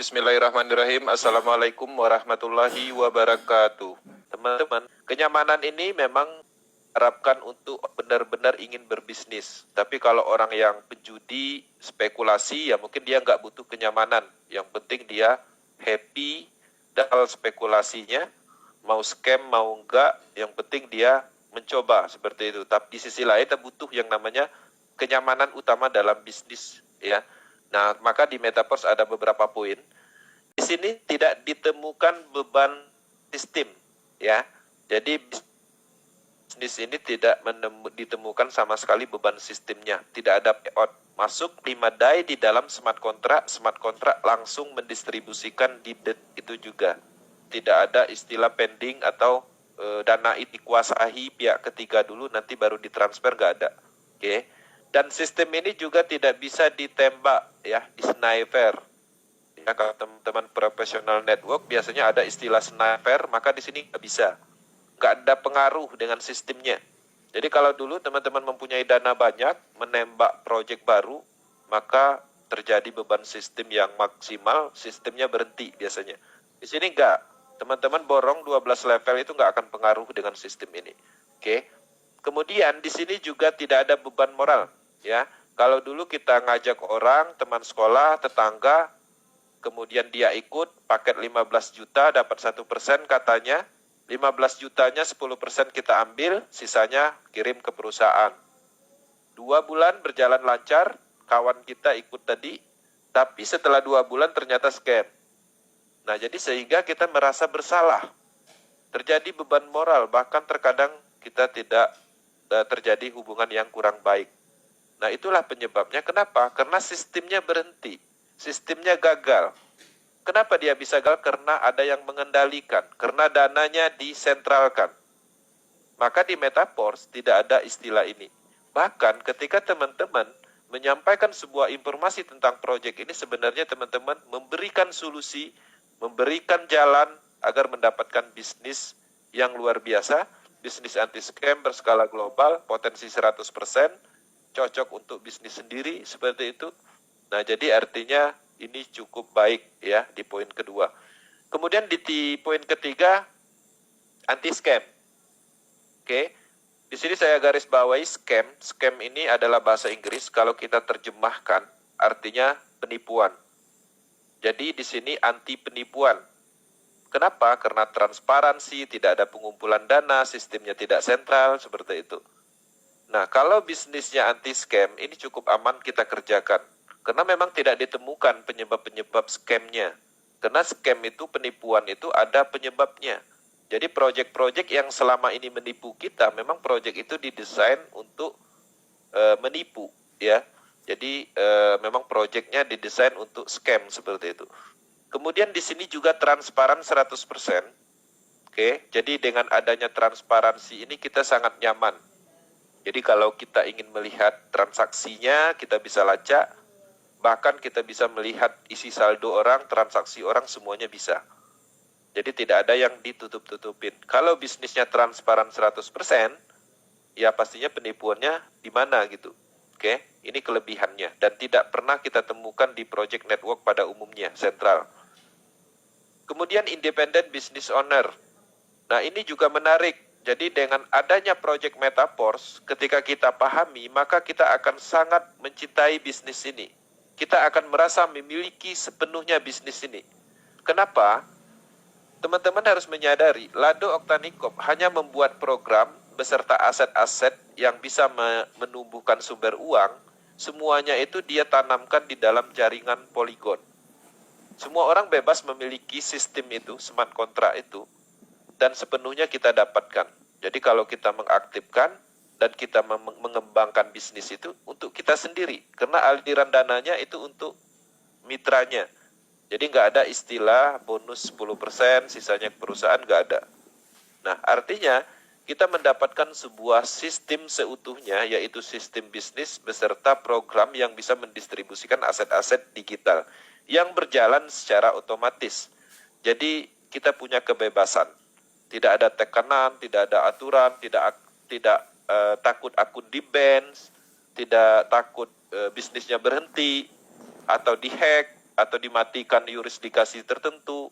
Bismillahirrahmanirrahim. Assalamualaikum warahmatullahi wabarakatuh. Teman-teman, kenyamanan ini memang harapkan untuk benar-benar ingin berbisnis. Tapi kalau orang yang penjudi, spekulasi, ya mungkin dia nggak butuh kenyamanan. Yang penting dia happy dengan spekulasinya, mau scam, mau enggak, yang penting dia mencoba seperti itu. Tapi di sisi lain kita butuh yang namanya kenyamanan utama dalam bisnis, ya. Nah, maka di Metaverse ada beberapa poin. Di sini tidak ditemukan beban sistem, ya. Jadi bisnis ini tidak ditemukan sama sekali beban sistemnya. Tidak ada payout. Masuk 5 DAI di dalam smart contract langsung mendistribusikan di itu juga. Tidak ada istilah pending atau dana itu dikuasai pihak ketiga dulu, nanti baru ditransfer, nggak ada. Oke. Dan sistem ini juga tidak bisa ditembak, ya, di sniper. Ya, kalau teman-teman profesional network biasanya ada istilah sniper, maka di sini nggak bisa. Nggak ada pengaruh dengan sistemnya. Jadi kalau dulu teman-teman mempunyai dana banyak, menembak proyek baru, maka terjadi beban sistem yang maksimal, sistemnya berhenti biasanya. Di sini nggak. Teman-teman borong 12 level itu nggak akan pengaruh dengan sistem ini. Oke. Kemudian di sini juga tidak ada beban moral. Ya, kalau dulu kita ngajak orang, teman sekolah, tetangga, kemudian dia ikut, paket 15 juta, dapat 1% katanya, 15 jutanya 10% kita ambil, sisanya kirim ke perusahaan. 2 bulan berjalan lancar, kawan kita ikut tadi, tapi setelah 2 bulan ternyata scam. Nah, jadi sehingga kita merasa bersalah. Terjadi beban moral, bahkan terkadang kita tidak terjadi hubungan yang kurang baik. Nah, itulah penyebabnya. Kenapa? Karena sistemnya berhenti. Sistemnya gagal. Kenapa dia bisa gagal? Karena ada yang mengendalikan. Karena dananya disentralkan. Maka di Metaverse tidak ada istilah ini. Bahkan ketika teman-teman menyampaikan sebuah informasi tentang proyek ini, sebenarnya teman-teman memberikan solusi, memberikan jalan agar mendapatkan bisnis yang luar biasa, bisnis anti-scam berskala global, potensi 100%, cocok untuk bisnis sendiri, seperti itu. Nah, jadi artinya ini cukup baik, ya, di poin kedua. Kemudian di poin ketiga, anti-scam. Oke, di sini saya garis bawahi scam. Scam ini adalah bahasa Inggris, kalau kita terjemahkan, artinya penipuan. Jadi di sini anti penipuan. Kenapa? Karena transparansi, tidak ada pengumpulan dana, sistemnya tidak sentral, seperti itu. Nah, kalau bisnisnya anti-scam, ini cukup aman kita kerjakan. Karena memang tidak ditemukan penyebab-penyebab scamnya. Karena scam itu, penipuan itu ada penyebabnya. Jadi proyek-proyek yang selama ini menipu kita, memang proyek itu didesain untuk menipu, ya. Jadi memang proyeknya didesain untuk scam, seperti itu. Kemudian di sini juga transparan 100%. Oke, jadi dengan adanya transparansi ini kita sangat nyaman. Jadi kalau kita ingin melihat transaksinya, kita bisa lacak. Bahkan kita bisa melihat isi saldo orang, transaksi orang, semuanya bisa. Jadi tidak ada yang ditutup-tutupin. Kalau bisnisnya transparan 100%, ya pastinya penipuannya di mana gitu. Oke, ini kelebihannya. Dan tidak pernah kita temukan di project network pada umumnya, sentral. Kemudian independent business owner. Nah, ini juga menarik. Jadi dengan adanya project Metaverse, ketika kita pahami, maka kita akan sangat mencintai bisnis ini. Kita akan merasa memiliki sepenuhnya bisnis ini. Kenapa? Teman-teman harus menyadari, Lado Oktanikop hanya membuat program beserta aset-aset yang bisa menumbuhkan sumber uang, semuanya itu dia tanamkan di dalam jaringan Polygon. Semua orang bebas memiliki sistem itu, smart contract itu, dan sepenuhnya kita dapatkan. Jadi kalau kita mengaktifkan dan kita mengembangkan bisnis itu untuk kita sendiri. Karena aliran dananya itu untuk mitranya. Jadi nggak ada istilah bonus 10%, sisanya perusahaan, nggak ada. Nah, artinya kita mendapatkan sebuah sistem seutuhnya, yaitu sistem bisnis beserta program yang bisa mendistribusikan aset-aset digital yang berjalan secara otomatis. Jadi kita punya kebebasan. Tidak ada tekanan, tidak ada aturan, tidak takut akun di-ban, tidak takut bisnisnya berhenti atau dihack. atau dimatikan yurisdikasi tertentu.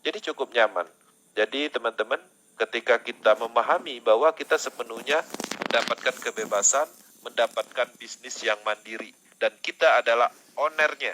Jadi cukup nyaman. Jadi teman-teman, ketika kita memahami bahwa kita sepenuhnya mendapatkan kebebasan, mendapatkan bisnis yang mandiri, dan kita adalah ownernya,